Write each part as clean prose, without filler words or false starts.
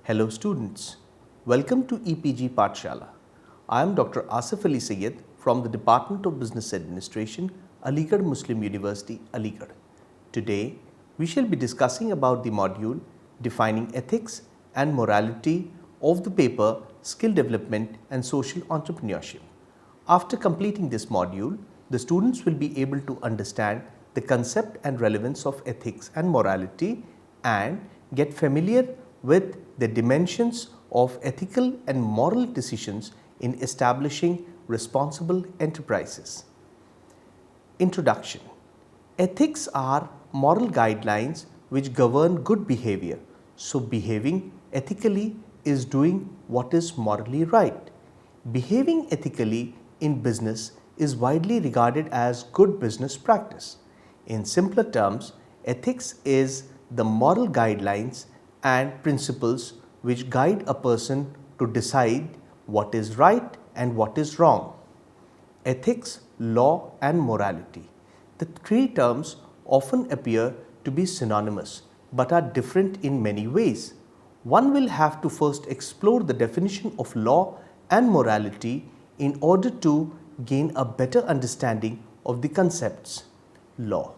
Hello students, welcome to EPG Pathshala. I am Dr. Asif Ali Syed from the Department of Business Administration, Aligarh Muslim University, Aligarh. Today, we shall be discussing about the module defining ethics and morality of the paper Skill Development and Social Entrepreneurship. After completing this module, the students will be able to understand the concept and relevance of ethics and morality and get familiar with the dimensions of ethical and moral decisions in establishing responsible enterprises. Introduction. Ethics are moral guidelines which govern good behavior. So, behaving ethically is doing what is morally right. Behaving ethically in business is widely regarded as good business practice. In simpler terms, ethics is the moral guidelines and principles which guide a person to decide what is right and what is wrong. Ethics, law and morality. The three terms often appear to be synonymous but are different in many ways. One will have to first explore the definition of law and morality in order to gain a better understanding of the concepts. Law.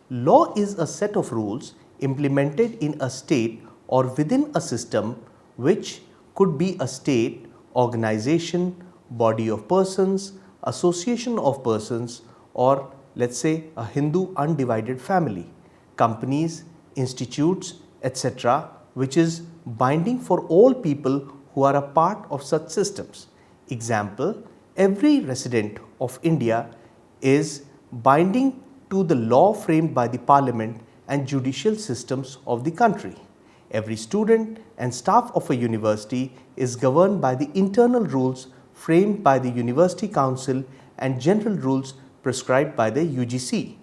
Law is a set of rules implemented in a state or within a system which could be a state, organization, body of persons, association of persons, or let's say a Hindu undivided family, companies, institutes, etc., which is binding for all people who are a part of such systems. Example, every resident of India is binding to the law framed by the parliament and judicial systems of the country. Every student and staff of a university is governed by the internal rules framed by the University Council and general rules prescribed by the UGC.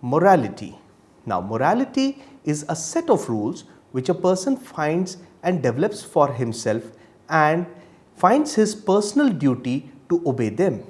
Morality. Now, morality is a set of rules which a person finds and develops for himself and finds his personal duty to obey them.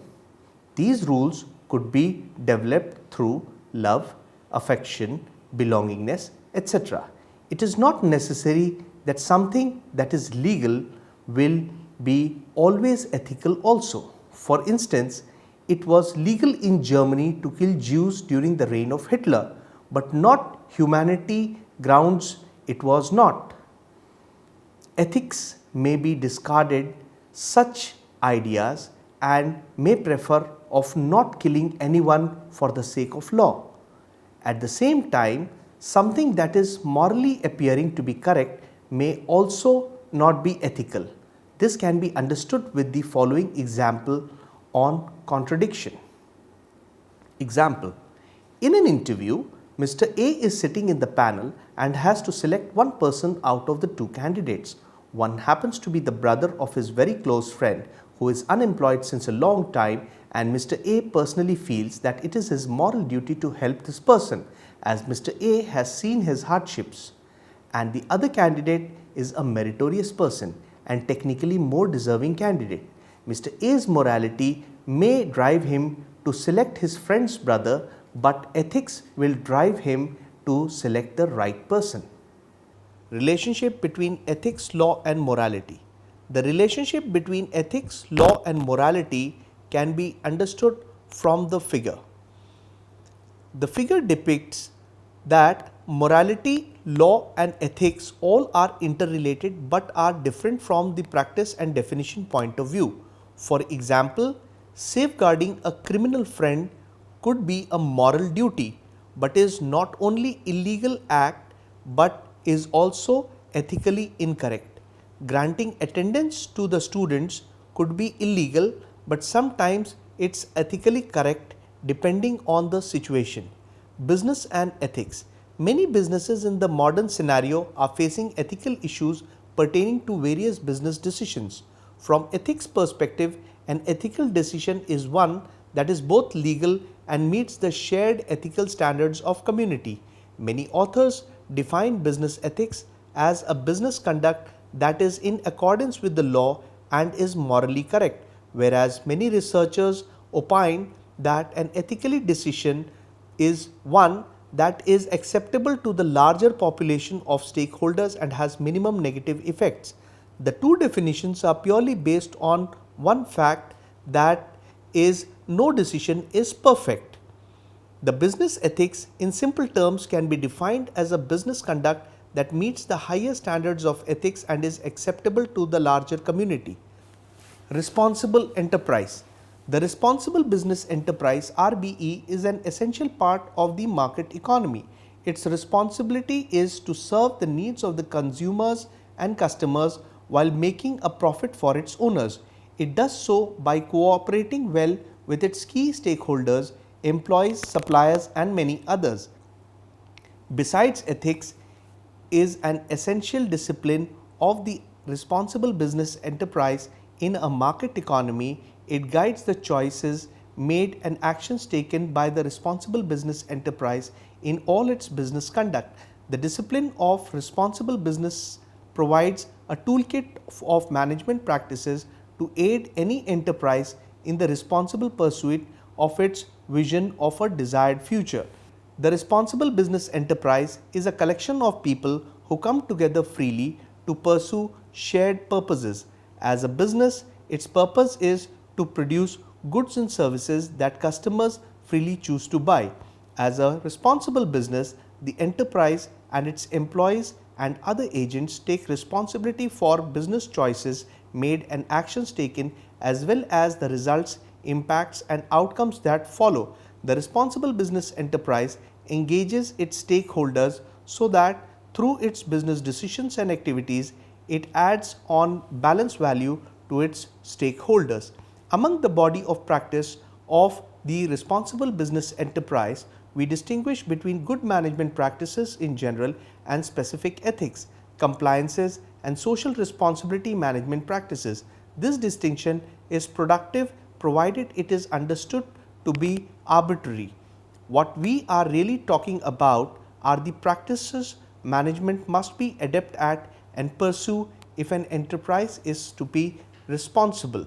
These rules could be developed through love, affection, belongingness, etc. It is not necessary that something that is legal will be always ethical also. For instance, it was legal in Germany to kill Jews during the reign of Hitler, but not humanity grounds it was not. Ethics may be discarded such ideas and may prefer of not killing anyone for the sake of law. At the same time, something that is morally appearing to be correct may also not be ethical. This can be understood with the following example on contradiction. Example, in an interview, Mr. A is sitting in the panel and has to select one person out of the two candidates. One happens to be the brother of his very close friend who is unemployed since a long time, and Mr. A personally feels that it is his moral duty to help this person as Mr. A has seen his hardships. And the other candidate is a meritorious person and technically more deserving candidate. Mr. A's morality may drive him to select his friend's brother, but ethics will drive him to select the right person. Relationship between ethics, law and morality. The relationship between ethics, law and morality can be understood from the figure. The figure depicts that morality, law and ethics all are interrelated but are different from the practice and definition point of view. For example, safeguarding a criminal friend could be a moral duty but is not only illegal act but is also ethically incorrect. Granting attendance to the students could be illegal but sometimes it's ethically correct depending on the situation. Business and ethics. Many businesses in the modern scenario are facing ethical issues pertaining to various business decisions. From ethics perspective, an ethical decision is one that is both legal and meets the shared ethical standards of community. Many authors define business ethics as a business conduct that is in accordance with the law and is morally correct, whereas many researchers opine that an ethically decision is one that is acceptable to the larger population of stakeholders and has minimum negative effects. The two definitions are purely based on one fact, that is, no decision is perfect. The business ethics, in simple terms, can be defined as a business conduct that meets the higher standards of ethics and is acceptable to the larger community. Responsible enterprise. The responsible business enterprise (RBE) is an essential part of the market economy. Its responsibility is to serve the needs of the consumers and customers while making a profit for its owners. It does so by cooperating well with its key stakeholders, employees, suppliers, and many others. Besides, ethics is an essential discipline of the responsible business enterprise in a market economy. It guides the choices made and actions taken by the responsible business enterprise in all its business conduct. The discipline of responsible business provides a toolkit of management practices to aid any enterprise in the responsible pursuit of its vision of a desired future. The responsible business enterprise is a collection of people who come together freely to pursue shared purposes. As a business, its purpose is to produce goods and services that customers freely choose to buy. As a responsible business, the enterprise and its employees and other agents take responsibility for business choices made and actions taken, as well as the results, impacts, and outcomes that follow. The responsible business enterprise engages its stakeholders so that through its business decisions and activities, it adds on balance value to its stakeholders. Among the body of practice of the responsible business enterprise, we distinguish between good management practices in general and specific ethics, compliances, and social responsibility management practices. This distinction is productive provided it is understood to be arbitrary. What we are really talking about are the practices management must be adept at and pursue if an enterprise is to be responsible.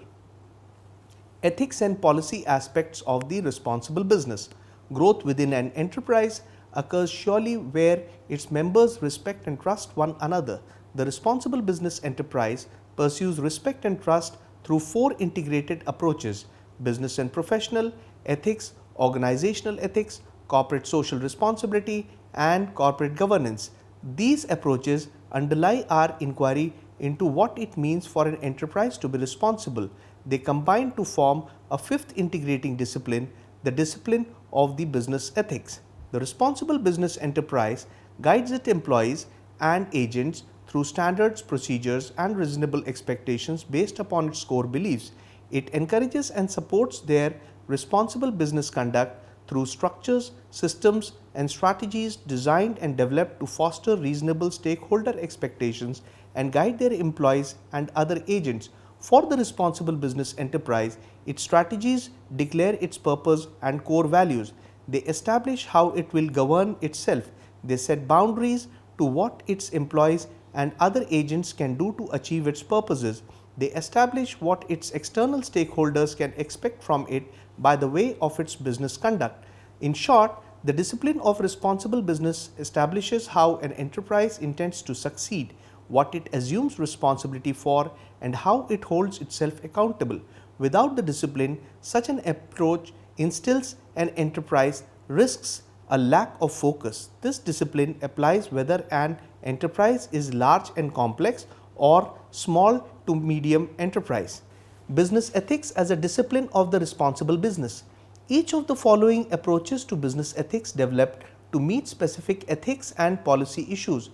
Ethics and policy aspects of the responsible business. Growth within an enterprise occurs surely where its members respect and trust one another. The responsible business enterprise pursues respect and trust through four integrated approaches: business and professional ethics, organizational ethics, corporate social responsibility, and corporate governance. These approaches underlie our inquiry into what it means for an enterprise to be responsible. They combine to form a fifth integrating discipline, the discipline of the business ethics. The responsible business enterprise guides its employees and agents through standards, procedures, and reasonable expectations based upon its core beliefs. It encourages and supports their responsible business conduct through structures, systems, and strategies designed and developed to foster reasonable stakeholder expectations and guide their employees and other agents. For the responsible business enterprise, its strategies declare its purpose and core values. They establish how it will govern itself. They set boundaries to what its employees and other agents can do to achieve its purposes. They establish what its external stakeholders can expect from it by the way of its business conduct. In short, the discipline of responsible business establishes how an enterprise intends to succeed, what it assumes responsibility for, and how it holds itself accountable. Without the discipline, such an approach instills an enterprise risks a lack of focus. This discipline applies whether an enterprise is large and complex or small to medium enterprise. Business ethics as a discipline of the responsible business. Each of the following approaches to business ethics developed to meet specific ethics and policy issues.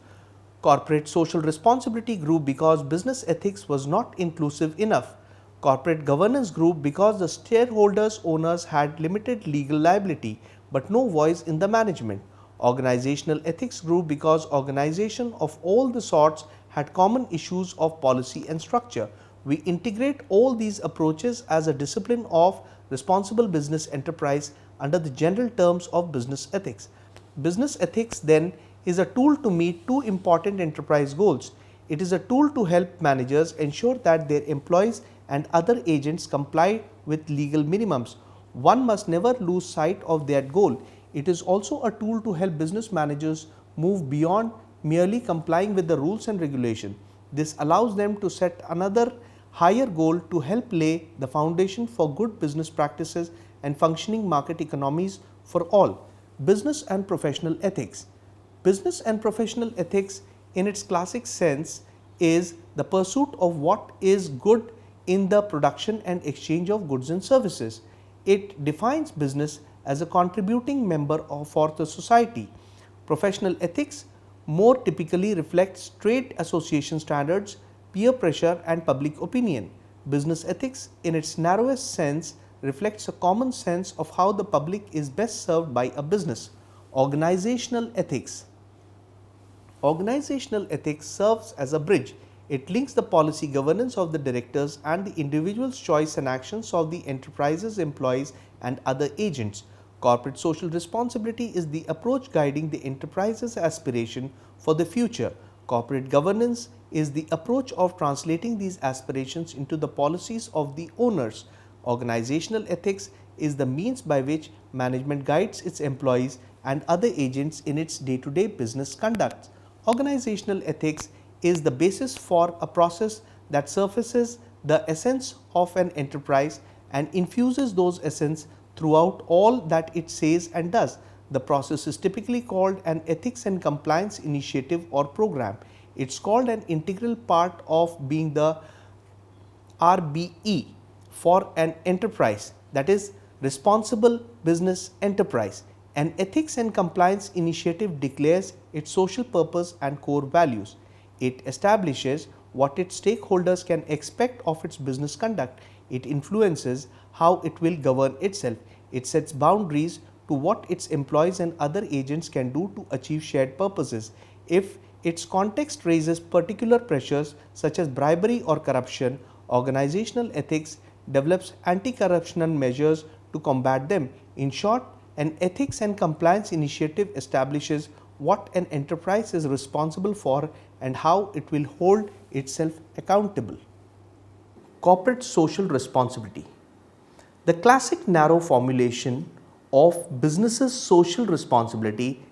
Corporate social responsibility grew because business ethics was not inclusive enough. Corporate governance grew because the shareholders owners had limited legal liability but no voice in the management. Organizational ethics grew because organization of all the sorts had common issues of policy and structure. We integrate all these approaches as a discipline of responsible business enterprise under the general terms of business ethics. Business ethics then is a tool to meet two important enterprise goals. It is a tool to help managers ensure that their employees and other agents comply with legal minimums. One must never lose sight of that goal. It is also a tool to help business managers move beyond merely complying with the rules and regulation. This allows them to set another higher goal to help lay the foundation for good business practices and functioning market economies for all. Business and professional ethics. Business and professional ethics in its classic sense is the pursuit of what is good in the production and exchange of goods and services. It defines business as a contributing member for the society. Professional ethics more typically reflects trade association standards, peer pressure and public opinion. Business ethics in its narrowest sense reflects a common sense of how the public is best served by a business. Organizational ethics. Organizational ethics serves as a bridge. It links the policy governance of the directors and the individual's choice and actions of the enterprise's employees and other agents. Corporate social responsibility is the approach guiding the enterprise's aspiration for the future. Corporate governance is the approach of translating these aspirations into the policies of the owners. Organizational ethics is the means by which management guides its employees and other agents in its day-to-day business conduct. Organizational ethics is the basis for a process that surfaces the essence of an enterprise and infuses those essence throughout all that it says and does. The process is typically called an ethics and compliance initiative or program. It's called an integral part of being the RBE for an enterprise, that is responsible business enterprise. An ethics and compliance initiative declares its social purpose and core values. It establishes what its stakeholders can expect of its business conduct. It influences how it will govern itself. It sets boundaries to what its employees and other agents can do to achieve shared purposes. If its context raises particular pressures such as bribery or corruption, organizational ethics develops anti-corruption measures to combat them. In short, an ethics and compliance initiative establishes what an enterprise is responsible for and how it will hold itself accountable. Corporate social responsibility. The classic narrow formulation of business's social responsibility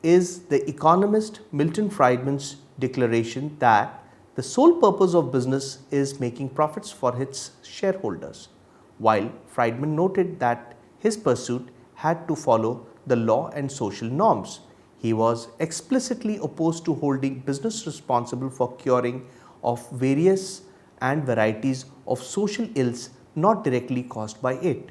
is the economist Milton Friedman's declaration that the sole purpose of business is making profits for its shareholders. While Friedman noted that his pursuit had to follow the law and social norms, he was explicitly opposed to holding business responsible for curing of various and varieties of social ills not directly caused by it.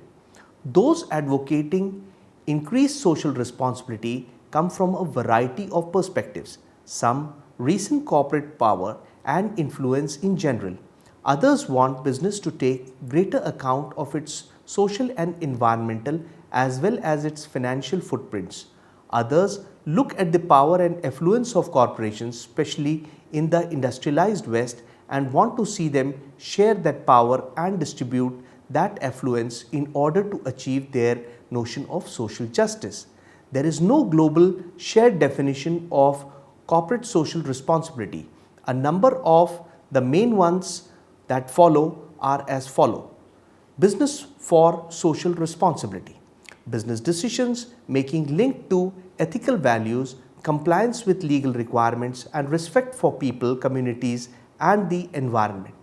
Those advocating increased social responsibility come from a variety of perspectives, some recent corporate power and influence in general. Others want business to take greater account of its social and environmental as well as its financial footprints. Others look at the power and affluence of corporations, especially in the industrialized West, and want to see them share that power and distribute that affluence in order to achieve their notion of social justice. There is no global shared definition of corporate social responsibility. A number of the main ones that follow are as follow. Business for social responsibility. Business decisions making linked to ethical values, compliance with legal requirements, and respect for people, communities, and the environment.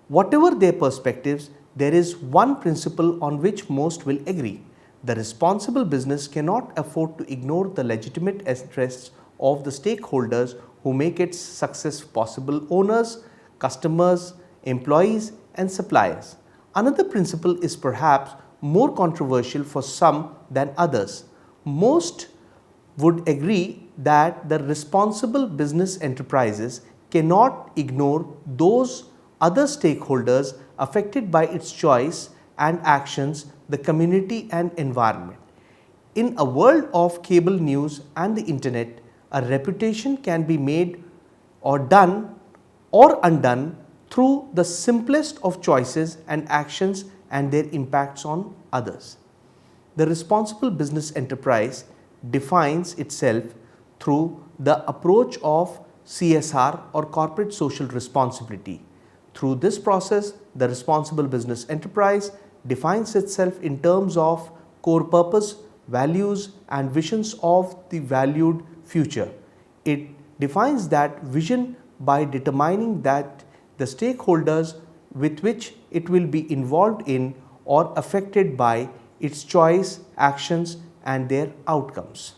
Whatever their perspectives, there is one principle on which most will agree. The responsible business cannot afford to ignore the legitimate interests of the stakeholders who make its success possible: owners, customers, employees, and suppliers. Another principle is perhaps more controversial for some than others. Most would agree that the responsible business enterprises cannot ignore those other stakeholders affected by its choice and actions, the community and environment. In a world of cable news and the internet, a reputation can be made or done or undone through the simplest of choices and actions and their impacts on others. The responsible business enterprise defines itself through the approach of CSR or corporate social responsibility. Through this process, the responsible business enterprise defines itself in terms of core purpose, values, and visions of the valued future. It defines that vision by determining that the stakeholders with which it will be involved in or affected by its choice, actions and their outcomes.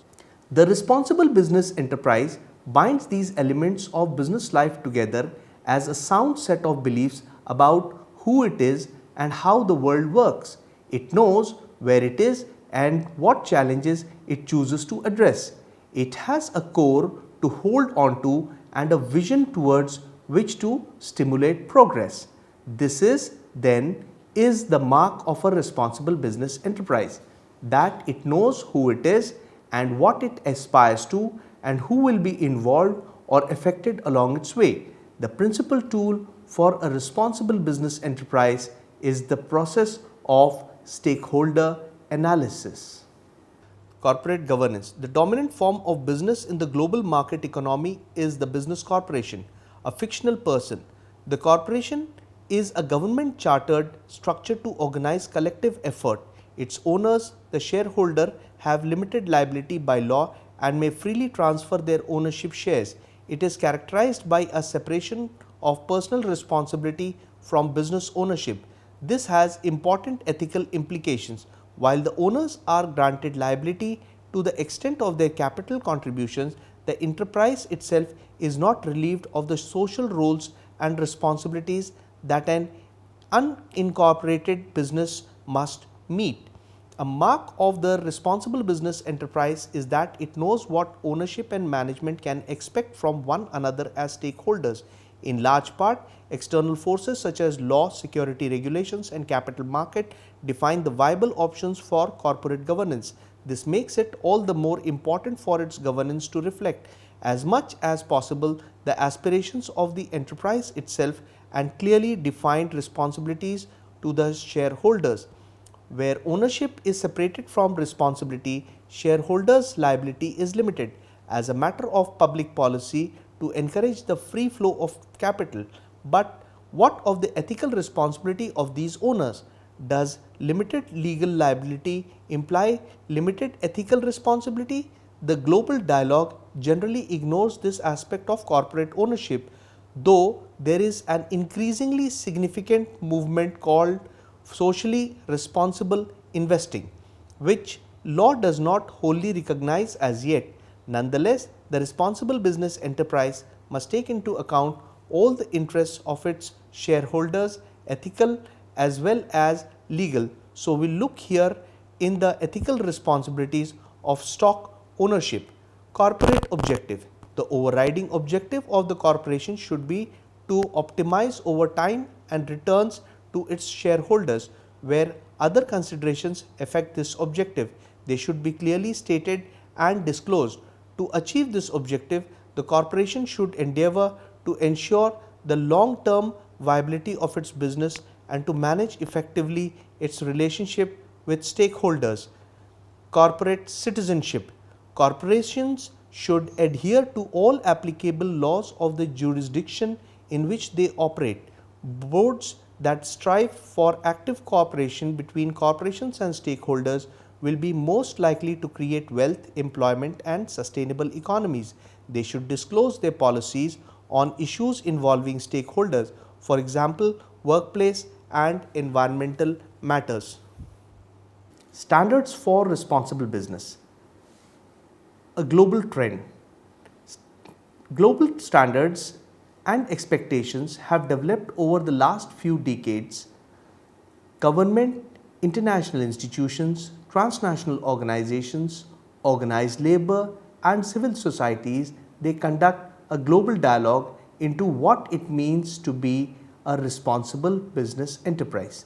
The responsible business enterprise binds these elements of business life together as a sound set of beliefs about who it is and how the world works. It knows where it is and what challenges it chooses to address. It has a core to hold on to and a vision towards which to stimulate progress. This is the mark of a responsible business enterprise, that it knows who it is and what it aspires to and who will be involved or affected along its way. The principal tool for a responsible business enterprise is the process of stakeholder analysis. Corporate governance. The dominant form of business in the global market economy is the business corporation, a fictional person. The corporation is a government chartered structure to organize collective effort. Its owners, the shareholder, have limited liability by law and may freely transfer their ownership shares. It is characterized by a separation of personal responsibility from business ownership. This has important ethical implications. While the owners are granted liability to the extent of their capital contributions, the enterprise itself is not relieved of the social roles and responsibilities that an unincorporated business must meet. A mark of the responsible business enterprise is that it knows what ownership and management can expect from one another as stakeholders. In large part, external forces such as law, security regulations and capital market define the viable options for corporate governance. This makes it all the more important for its governance to reflect as much as possible the aspirations of the enterprise itself and clearly defined responsibilities to the shareholders. Where ownership is separated from responsibility, shareholders' liability is limited. As a matter of public policy to encourage the free flow of capital. But what of the ethical responsibility of these owners? Does limited legal liability imply limited ethical responsibility? The global dialogue generally ignores this aspect of corporate ownership, though there is an increasingly significant movement called socially responsible investing, which law does not wholly recognize as yet. Nonetheless, the responsible business enterprise must take into account all the interests of its shareholders, ethical as well as legal. So, we look here in the ethical responsibilities of stock ownership. Corporate objective. The overriding objective of the corporation should be to optimize over time and returns to its shareholders. Where other considerations affect this objective, they should be clearly stated and disclosed. To achieve this objective, the corporation should endeavor to ensure the long-term viability of its business and to manage effectively its relationship with stakeholders. Corporate citizenship. Corporations should adhere to all applicable laws of the jurisdiction in which they operate. Boards that strive for active cooperation between corporations and stakeholders will be most likely to create wealth, employment and sustainable economies. They should disclose their policies on issues involving stakeholders, for example, workplace and environmental matters. Standards for responsible business. A global trend. Global standards and expectations have developed over the last few decades. Government, international institutions, transnational organizations, organized labor and civil societies, they conduct a global dialogue into what it means to be a responsible business enterprise.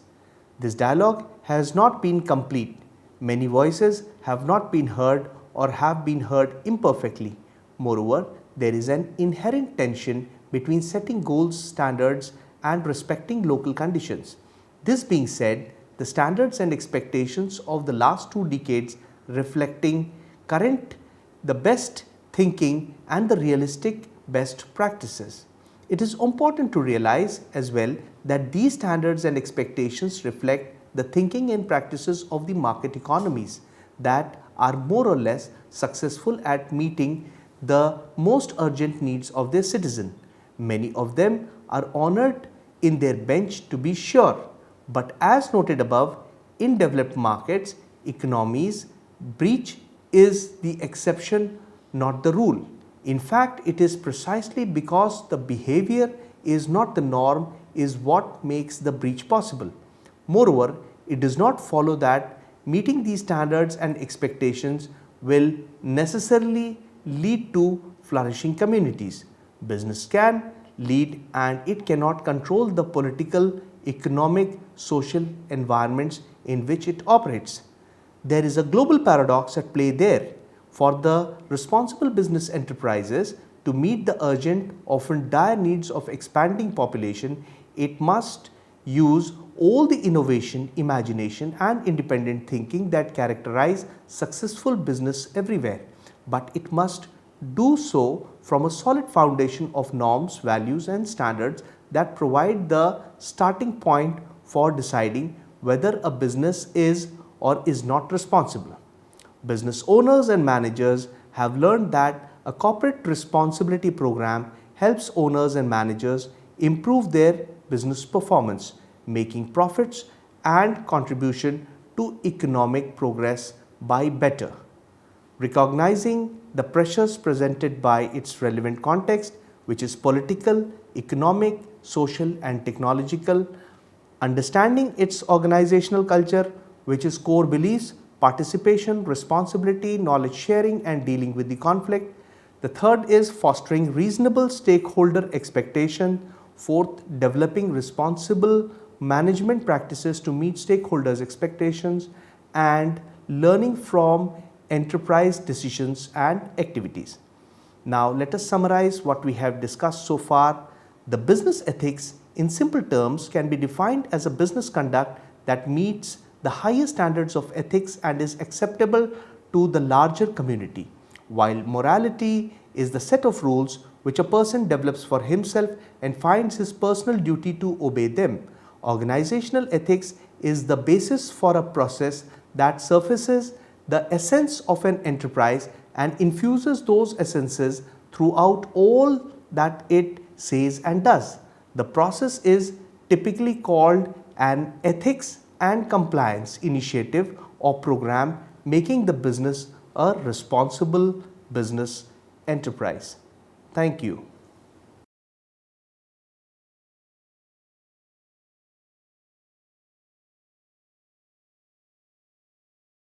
This dialogue has not been complete. Many voices have not been heard or have been heard imperfectly. Moreover, there is an inherent tension between setting goals, standards and respecting local conditions. This being said, the standards and expectations of the last 2 decades reflecting the best thinking and the realistic best practices. It is important to realize as well that these standards and expectations reflect the thinking and practices of the market economies that are more or less successful at meeting the most urgent needs of their citizen. Many of them are honored in their bench to be sure, but as noted above, in developed markets, economies, breach is the exception, not the rule. In fact, it is precisely because the behavior is not the norm is what makes the breach possible. Moreover, it does not follow that meeting these standards and expectations will necessarily lead to flourishing communities. Business can lead and it cannot control the political, economic, social environments in which it operates. There is a global paradox at play there. For the responsible business enterprises to meet the urgent, often dire needs of expanding population, it must use all the innovation, imagination and independent thinking that characterize successful business everywhere. But it must do so from a solid foundation of norms, values and standards that provide the starting point for deciding whether a business is or is not responsible. Business owners and managers have learned that a corporate responsibility program helps owners and managers improve their business performance, making profits and contribution to economic progress by better. Recognizing the pressures presented by its relevant context, which is political, economic, social and technological, understanding its organizational culture, which is core beliefs, participation, responsibility, knowledge sharing and dealing with the conflict. The third is fostering reasonable stakeholder expectation. Fourth, developing responsible management practices to meet stakeholders' expectations and learning from enterprise decisions and activities. Now let us summarize what we have discussed so far. The business ethics in simple terms can be defined as a business conduct that meets the highest standards of ethics and is acceptable to the larger community, while morality is the set of rules which a person develops for himself and finds his personal duty to obey them. Organizational ethics is the basis for a process that surfaces the essence of an enterprise and infuses those essences throughout all that it says and does. The process is typically called an ethics and compliance initiative or program, making the business a responsible business enterprise. Thank you.